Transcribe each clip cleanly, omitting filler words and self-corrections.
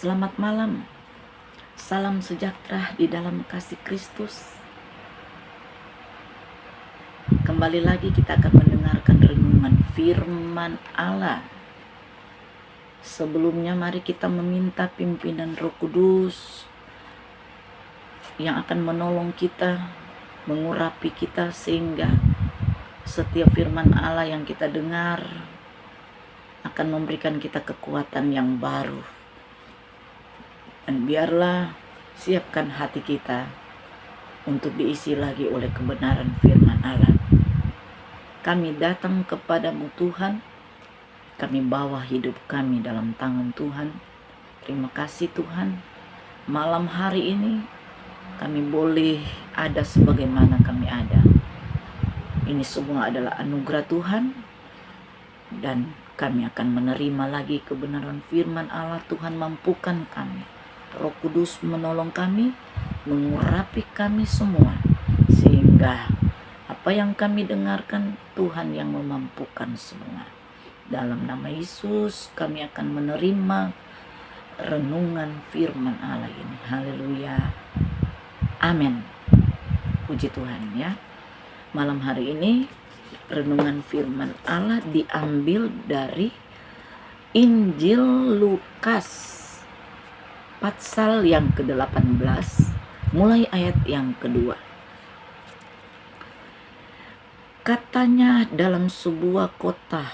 Selamat malam, salam sejahtera di dalam kasih Kristus. Kembali lagi kita akan mendengarkan renungan firman Allah. Sebelumnya mari kita meminta pimpinan Roh Kudus yang akan menolong kita, mengurapi kita sehingga setiap firman Allah yang kita dengar akan memberikan kita kekuatan yang baru. Dan biarlah siapkan hati kita untuk diisi lagi oleh kebenaran firman Allah. Kami datang kepadamu Tuhan, kami bawa hidup kami dalam tangan Tuhan. Terima kasih Tuhan, malam hari ini kami boleh ada sebagaimana kami ada. Ini semua adalah anugerah Tuhan, dan kami akan menerima lagi kebenaran firman Allah. Tuhan mampukan kami, Roh Kudus menolong kami, mengurapi kami semua, sehingga apa yang kami dengarkan Tuhan yang memampukan semua. Dalam nama Yesus kami akan menerima renungan firman Allah ini. Haleluya. Amin. Puji Tuhan ya. Malam hari ini renungan firman Allah diambil dari Injil Lukas pasal yang ke-18 mulai ayat yang kedua. Katanya, dalam sebuah kota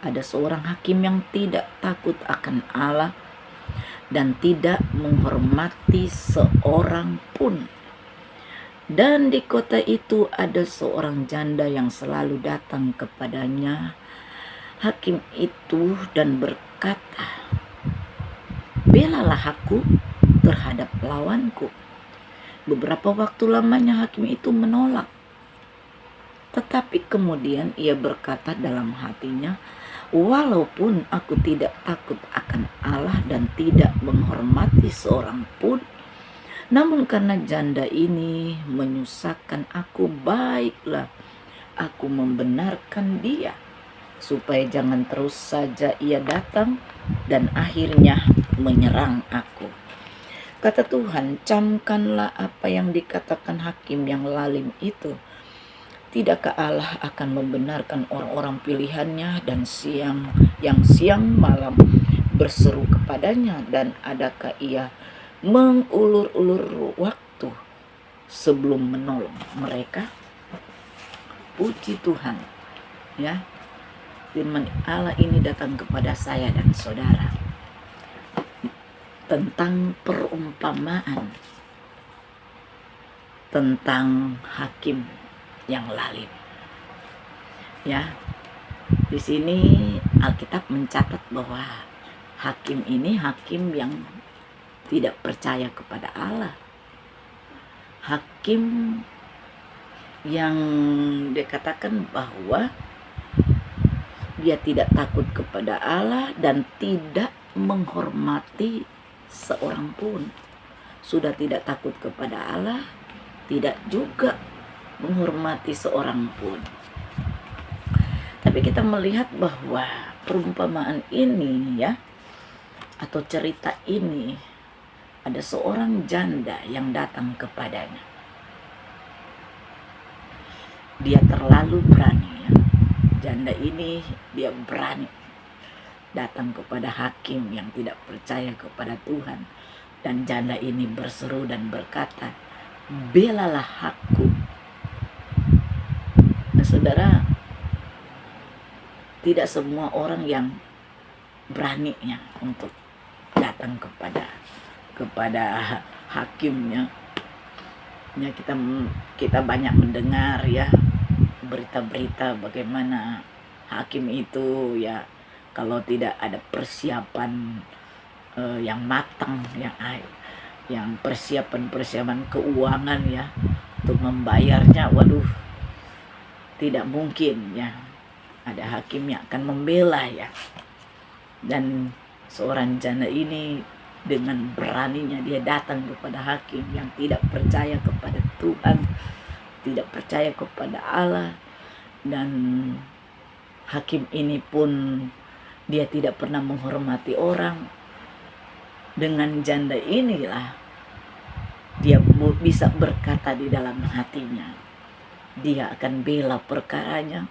ada seorang hakim yang tidak takut akan Allah dan tidak menghormati seorang pun. Dan di kota itu ada seorang janda yang selalu datang kepadanya, hakim itu, dan berkata, "Belalah aku terhadap lawanku." Beberapa waktu lamanya hakim itu menolak. Tetapi kemudian ia berkata dalam hatinya, "Walaupun aku tidak takut akan Allah dan tidak menghormati seorang pun, namun karena janda ini menyusahkan aku, baiklah aku membenarkan dia, supaya jangan terus saja ia datang dan akhirnya menyerang aku." Kata Tuhan, camkanlah apa yang dikatakan hakim yang lalim itu. Tidakkah Allah akan membenarkan orang-orang pilihannya dan siang malam berseru kepadanya, dan adakah ia mengulur-ulur waktu sebelum menolong mereka? Puji Tuhan ya. Firman Allah ini datang kepada saya dan saudara tentang perumpamaan tentang hakim yang lalim. Ya, di sini Alkitab mencatat bahwa hakim ini hakim yang tidak percaya kepada Allah. Hakim yang dikatakan bahwa dia tidak takut kepada Allah dan tidak menghormati seorang pun. Sudah tidak takut kepada Allah, tidak juga menghormati seorang pun. Tapi kita melihat bahwa perumpamaan ini ya, atau cerita ini, ada seorang janda yang datang kepadanya. Dia terlalu berani ya. Janda ini dia berani datang kepada hakim yang tidak percaya kepada Tuhan. Dan janda ini berseru dan berkata, "Belalah aku." Nah, saudara, tidak semua orang yang beraninya untuk datang kepada hakimnya. Ya, kita banyak mendengar ya berita-berita bagaimana hakim itu ya, kalau tidak ada persiapan yang matang, yang persiapan keuangan ya untuk membayarnya, waduh, tidak mungkin ya ada hakim yang akan membela ya. Dan seorang janda ini dengan beraninya dia datang kepada hakim yang tidak percaya kepada Tuhan, tidak percaya kepada Allah. Dan hakim ini pun dia tidak pernah menghormati orang. Dengan janda inilah dia bisa berkata di dalam hatinya, dia akan bela perkaranya.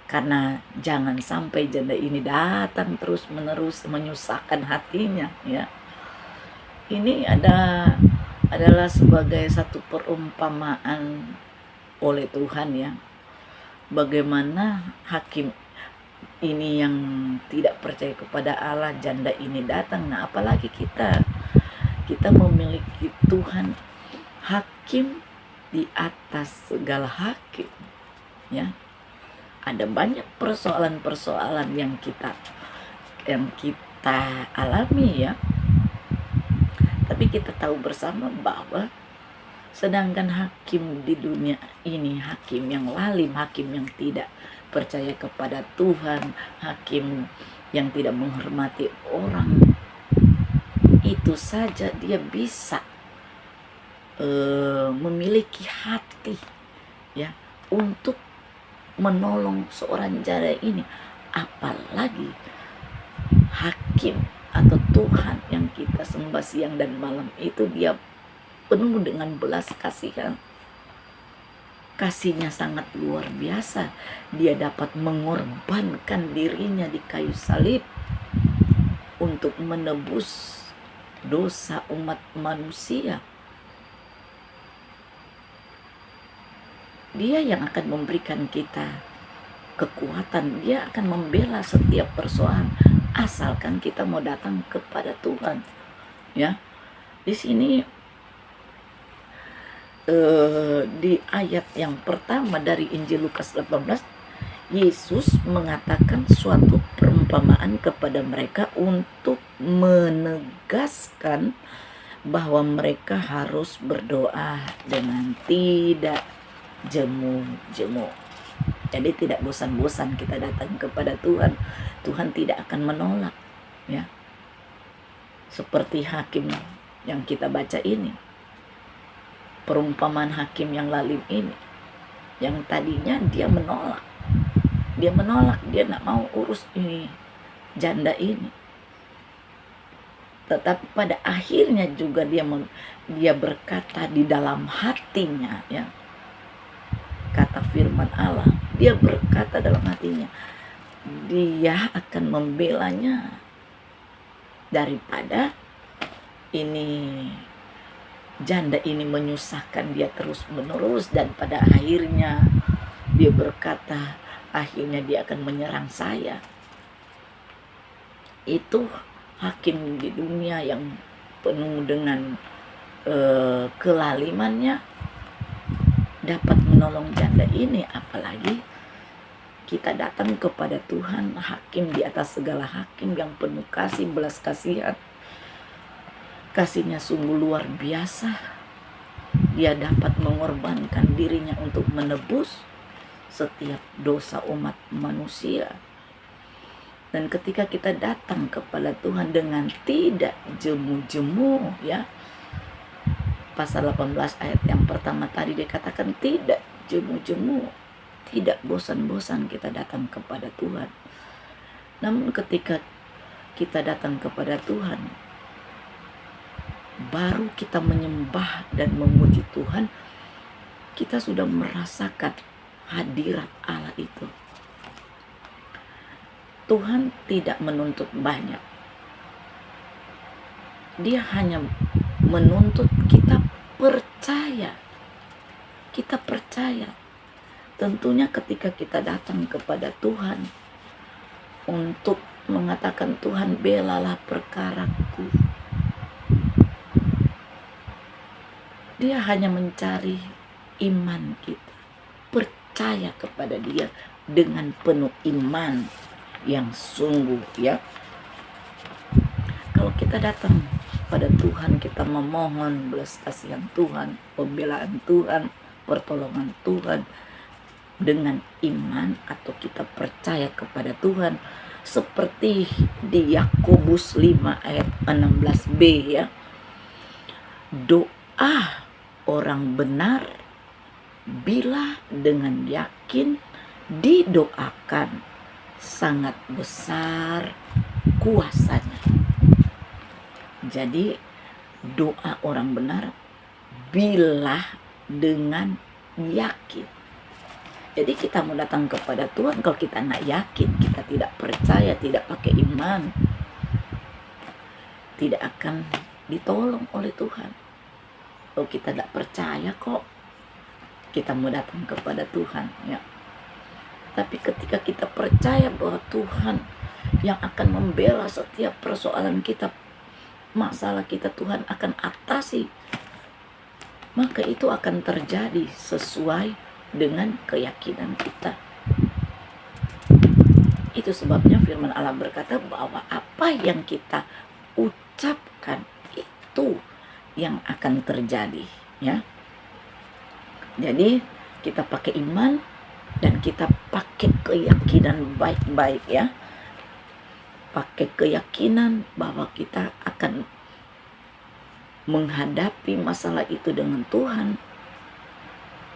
Karena jangan sampai janda ini datang terus menerus menyusahkan hatinya, ya. Ini adalah sebagai satu perumpamaan oleh Tuhan, ya. Bagaimana hakim ini yang tidak percaya kepada Allah, janda ini datang. Nah, apalagi kita memiliki Tuhan hakim di atas segala hakim, ya. Ada banyak persoalan-persoalan yang kita alami, ya. Tapi kita tahu bersama bahwa sedangkan hakim di dunia ini hakim yang lalim, hakim yang tidak percaya kepada Tuhan, hakim yang tidak menghormati orang, itu saja dia bisa memiliki hati, ya, untuk menolong seorang janda ini. Apalagi hakim atau Tuhan yang kita sembah siang dan malam itu, dia penuh dengan belas kasihan. Kasihnya sangat luar biasa. Dia dapat mengorbankan dirinya di kayu salib untuk menebus dosa umat manusia. Dia yang akan memberikan kita kekuatan. Dia akan membela setiap persoalan asalkan kita mau datang kepada Tuhan, ya. Di sini di ayat yang pertama dari Injil Lukas 18, Yesus mengatakan suatu perumpamaan kepada mereka untuk menegaskan bahwa mereka harus berdoa dengan tidak jemu-jemu. Jadi tidak bosan-bosan kita datang kepada Tuhan. Tuhan tidak akan menolak, ya. Seperti hakim yang kita baca ini, perumpamaan hakim yang lalim ini, yang tadinya dia menolak, dia nak mau urus ini janda ini. Tetapi pada akhirnya juga dia berkata di dalam hatinya, ya. Kata firman Allah, dia berkata dalam hatinya, dia akan membelanya daripada ini janda ini menyusahkan dia terus menerus. Dan pada akhirnya dia berkata, akhirnya dia akan menyerang saya. Itu hakim di dunia yang penuh dengan kelalimannya dapat menolong janda ini. Apalagi kita datang kepada Tuhan, hakim di atas segala hakim, yang penuh kasih, belas kasihan. Kasihnya sungguh luar biasa. Dia dapat mengorbankan dirinya untuk menebus setiap dosa umat manusia. Dan ketika kita datang kepada Tuhan dengan tidak jemu-jemu, ya, pasal 18 ayat yang pertama tadi dikatakan tidak jemu-jemu, tidak bosan-bosan kita datang kepada Tuhan. Namun ketika kita datang kepada Tuhan, baru kita menyembah dan memuji Tuhan, kita sudah merasakan hadirat Allah itu. Tuhan tidak menuntut banyak. Dia hanya menuntut kita percaya. Kita percaya. Tentunya ketika kita datang kepada Tuhan untuk mengatakan, Tuhan belalah perkaraku, dia hanya mencari iman kita. Percaya kepada dia dengan penuh iman yang sungguh, ya. Kalau kita datang pada Tuhan, kita memohon belas kasihan Tuhan, pembelaan Tuhan, pertolongan Tuhan dengan iman, atau kita percaya kepada Tuhan, seperti di Yakobus 5 ayat 16b, ya. Doa orang benar bila dengan yakin didoakan sangat besar kuasanya. Jadi doa orang benar bila dengan yakin. Jadi kita mau datang kepada Tuhan, kalau kita nggak yakin, kita tidak percaya, tidak pakai iman, tidak akan ditolong oleh Tuhan. Kalau kita tidak percaya kok, kita mau datang kepada Tuhan, ya. Tapi ketika kita percaya bahwa Tuhan yang akan membela setiap persoalan kita, masalah kita, Tuhan akan atasi, maka itu akan terjadi sesuai dengan keyakinan kita. Itu sebabnya firman Allah berkata bahwa apa yang kita ucapkan itu yang akan terjadi, ya. Jadi kita pakai iman dan kita pakai keyakinan baik-baik, ya. Pakai keyakinan bahwa kita akan menghadapi masalah itu dengan Tuhan.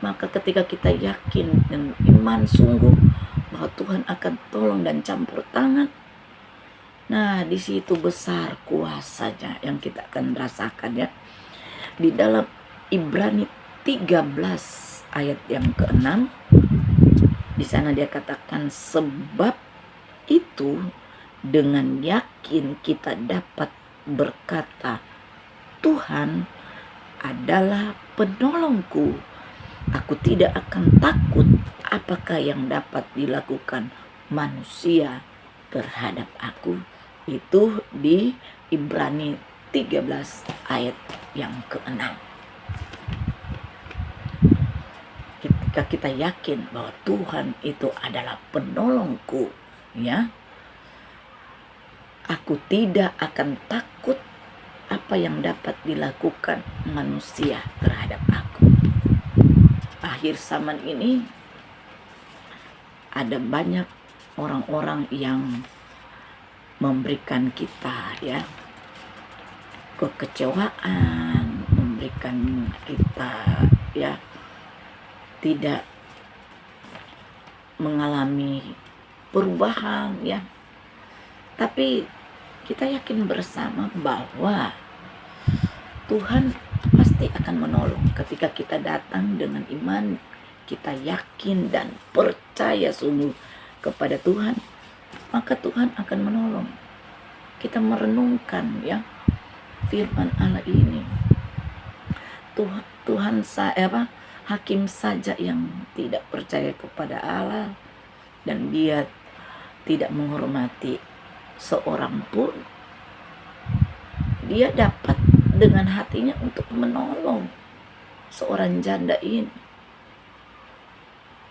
Maka ketika kita yakin dan iman sungguh bahwa Tuhan akan tolong dan campur tangan, nah di situ besar kuasanya yang kita akan rasakan, ya. Di dalam Ibrani 13 ayat yang ke-6, di sana dia katakan, sebab itu dengan yakin kita dapat berkata, Tuhan adalah penolongku, aku tidak akan takut apakah yang dapat dilakukan manusia terhadap aku. Itu di Ibrani 13 ayat yang ke-6. Ketika kita yakin bahwa Tuhan itu adalah penolongku, ya, aku tidak akan takut apa yang dapat dilakukan manusia terhadap aku. Akhir zaman ini ada banyak orang-orang yang memberikan kita, ya, kekecewaan, memberikan kita, ya, tidak mengalami perubahan, ya. Tapi kita yakin bersama bahwa Tuhan pasti akan menolong ketika kita datang dengan iman, kita yakin dan percaya sungguh kepada Tuhan, maka Tuhan akan menolong. Kita merenungkan, ya, firman Allah ini. Tuhan hakim saja yang tidak percaya kepada Allah dan dia tidak menghormati seorang pun, dia dapat dengan hatinya untuk menolong seorang janda ini.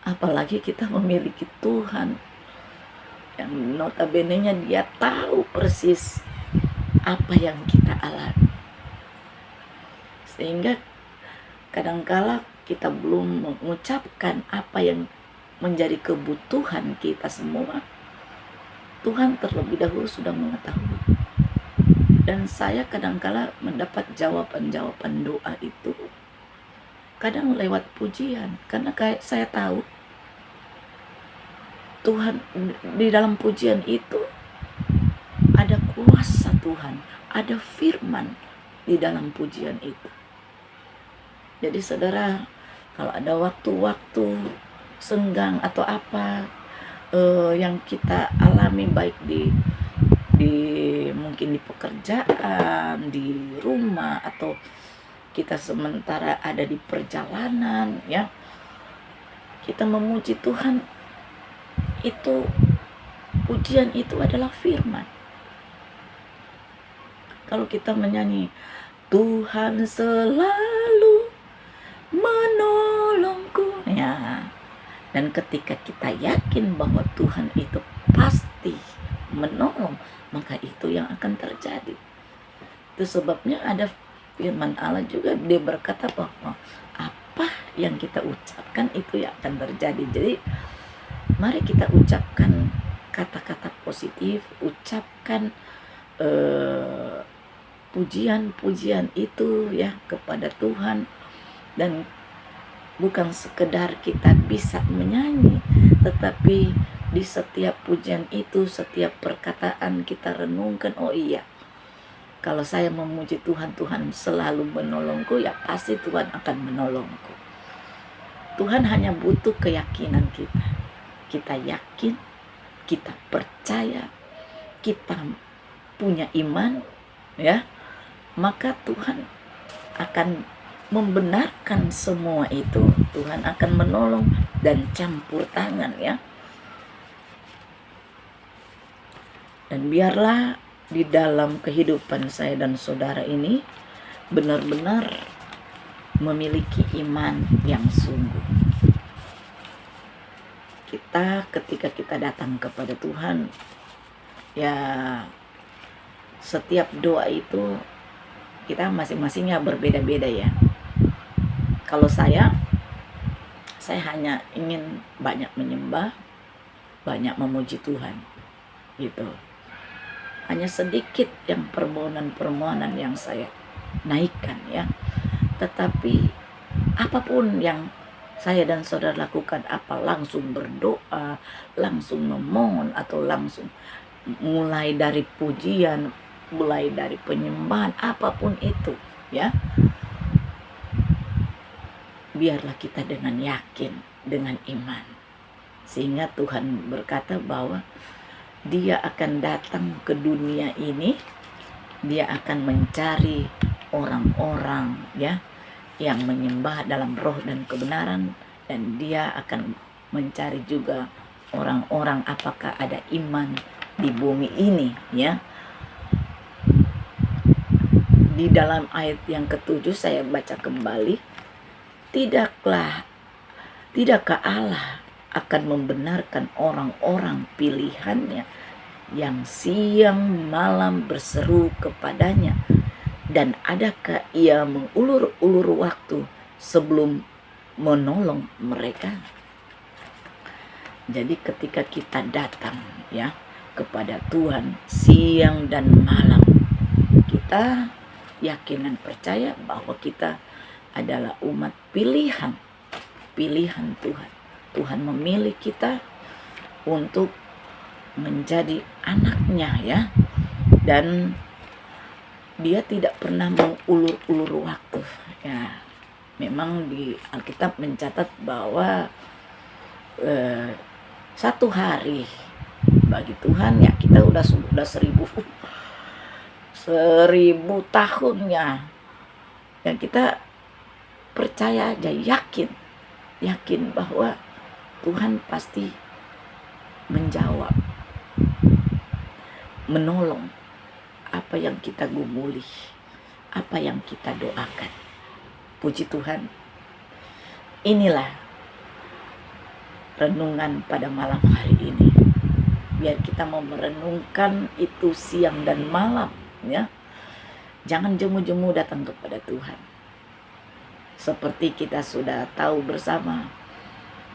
Apalagi kita memiliki Tuhan yang notabene-nya dia tahu persis apa yang kita alami. Sehingga kadangkala kita belum mengucapkan apa yang menjadi kebutuhan kita semua, Tuhan terlebih dahulu sudah mengetahui. Dan saya kadangkala mendapat jawaban-jawaban doa itu kadang lewat pujian, karena kayak saya tahu Tuhan di dalam pujian itu ada kuasa Tuhan, ada firman di dalam pujian itu. Jadi saudara, kalau ada waktu-waktu senggang atau apa yang kita alami, baik di mungkin di pekerjaan, di rumah, atau kita sementara ada di perjalanan, ya, kita memuji Tuhan, itu pujian itu adalah firman. Kalau kita menyanyi Tuhan selalu menolongku, ya, dan ketika kita yakin bahwa Tuhan itu pasti menolong, maka itu yang akan terjadi. Itu sebabnya ada firman Allah juga, dia berkata bahwa apa yang kita ucapkan itu yang akan terjadi. Jadi mari kita ucapkan kata-kata positif, ucapkan pujian-pujian itu, ya, kepada Tuhan. Dan bukan sekedar kita bisa menyanyi, tetapi di setiap pujian itu, setiap perkataan kita renungkan, oh iya, Kalau saya memuji Tuhan, Tuhan selalu menolongku, ya pasti Tuhan akan menolongku. Tuhan hanya butuh keyakinan kita. Kita yakin, kita percaya, kita punya iman, ya, maka Tuhan akan membenarkan semua itu. Tuhan akan menolong dan campur tangan, ya. Dan biarlah di dalam kehidupan saya dan saudara ini benar-benar memiliki iman yang sungguh. Kita ketika kita datang kepada Tuhan, ya setiap doa itu kita masing-masingnya berbeda-beda, ya. Kalau saya hanya ingin banyak menyembah, banyak memuji Tuhan, gitu. Hanya sedikit yang permohonan-permohonan yang saya naikkan, ya. Tetapi apapun yang saya dan saudara lakukan, apa langsung berdoa, langsung memohon, atau langsung mulai dari pujian, mulai dari penyembahan, apapun itu, ya, biarlah kita dengan yakin, dengan iman, sehingga Tuhan berkata bahwa Dia akan datang ke dunia ini, Dia akan mencari orang-orang, ya, yang menyembah dalam roh dan kebenaran, dan Dia akan mencari juga orang-orang apakah ada iman di bumi ini, ya. Di dalam ayat yang ke-7 saya baca kembali, tidakkah Allah akan membenarkan orang-orang pilihannya yang siang malam berseru kepadanya, dan adakah Ia mengulur-ulur waktu sebelum menolong mereka? Jadi ketika kita datang, ya, kepada Tuhan siang dan malam, kita yakin dan percaya bahwa kita adalah umat pilihan Tuhan. Tuhan memilih kita untuk menjadi anaknya, ya, dan Dia tidak pernah mengulur-ulur waktu, ya. Memang di Alkitab mencatat bahwa satu hari bagi Tuhan, ya, kita udah 1000 tahunnya, dan kita percaya aja, yakin bahwa Tuhan pasti menjawab, menolong apa yang kita gumuli, apa yang kita doakan. Puji Tuhan. Inilah renungan pada malam hari ini. Biar kita mau merenungkan itu siang dan malam, ya. Jangan jemu-jemu datang kepada Tuhan. Seperti kita sudah tahu bersama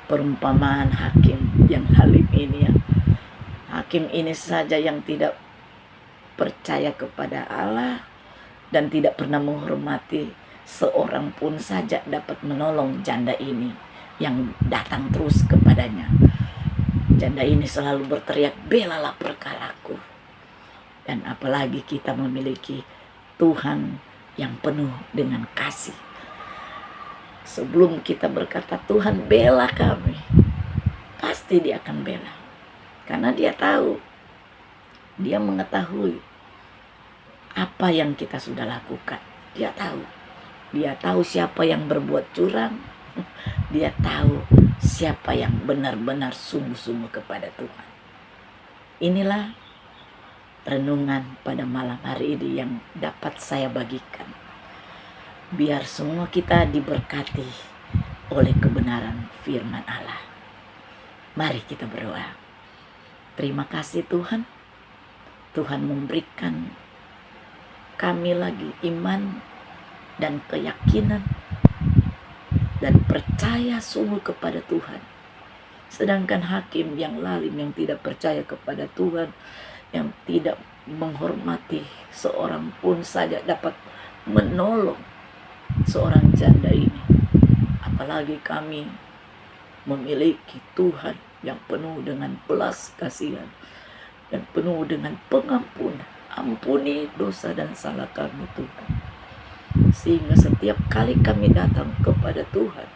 perumpamaan hakim yang halim ini, ya. Hakim ini saja yang tidak percaya kepada Allah dan tidak pernah menghormati seorang pun saja dapat menolong janda ini yang datang terus kepadanya. Janda ini selalu berteriak, "Belalah perkaraku." Dan apalagi kita memiliki Tuhan yang penuh dengan kasih. Sebelum kita berkata, "Tuhan bela kami," pasti Dia akan bela. Karena Dia tahu, Dia mengetahui apa yang kita sudah lakukan. Dia tahu siapa yang berbuat curang. Dia tahu siapa yang benar-benar sungguh-sungguh kepada Tuhan. Inilah renungan pada malam hari ini yang dapat saya bagikan. Biar semua kita diberkati oleh kebenaran firman Allah. Mari kita berdoa. Terima kasih Tuhan. Tuhan memberikan kami lagi iman dan keyakinan dan percaya sungguh kepada Tuhan. Sedangkan hakim yang lalim, yang tidak percaya kepada Tuhan, yang tidak menghormati seorang pun saja dapat menolong seorang janda ini. Apalagi kami memiliki Tuhan yang penuh dengan belas kasihan dan penuh dengan pengampunan. Ampuni dosa dan salah kami Tuhan, sehingga setiap kali kami datang kepada Tuhan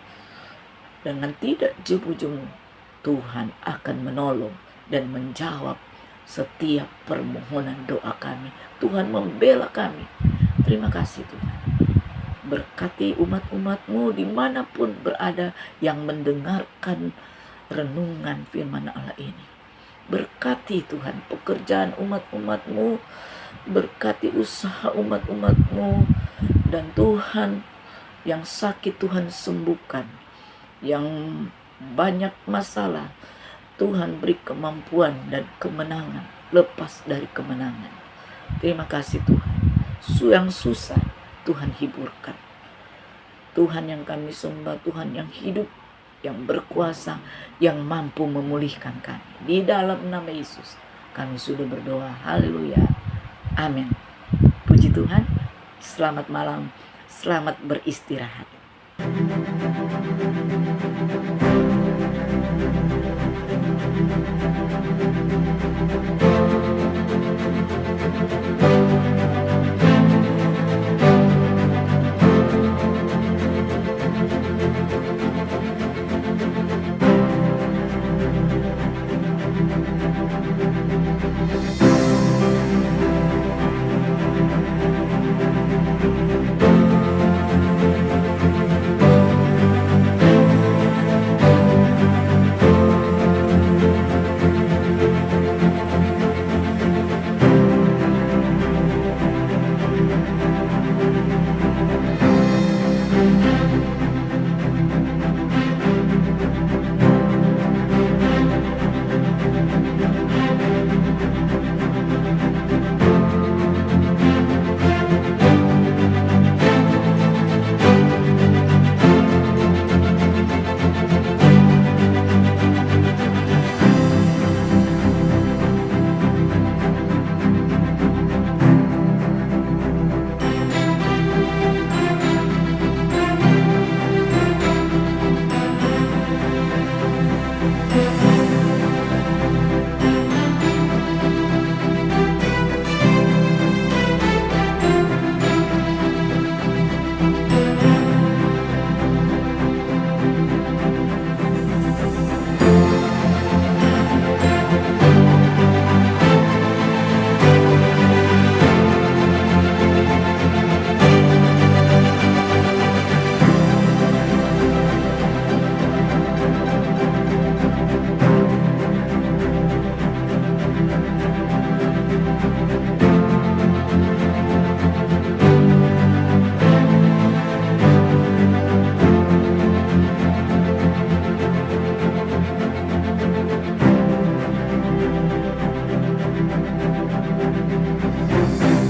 dengan tidak jemu-jemu, Tuhan akan menolong dan menjawab setiap permohonan doa kami. Tuhan membela kami. Terima kasih Tuhan. Berkati umat-umat-Mu dimanapun berada yang mendengarkan renungan firman Allah ini. Berkati Tuhan pekerjaan umat-umat-Mu, berkati usaha umat-umat-Mu, dan Tuhan yang sakit Tuhan sembuhkan, yang banyak masalah Tuhan beri kemampuan dan kemenangan, lepas dari kemenangan. Terima kasih Tuhan. Yang susah Tuhan hiburkan. Tuhan yang kami sembah, Tuhan yang hidup, yang berkuasa, yang mampu memulihkan kami. Di dalam nama Yesus kami sudah berdoa. Haleluya. Amin. Puji Tuhan. Selamat malam. Selamat beristirahat.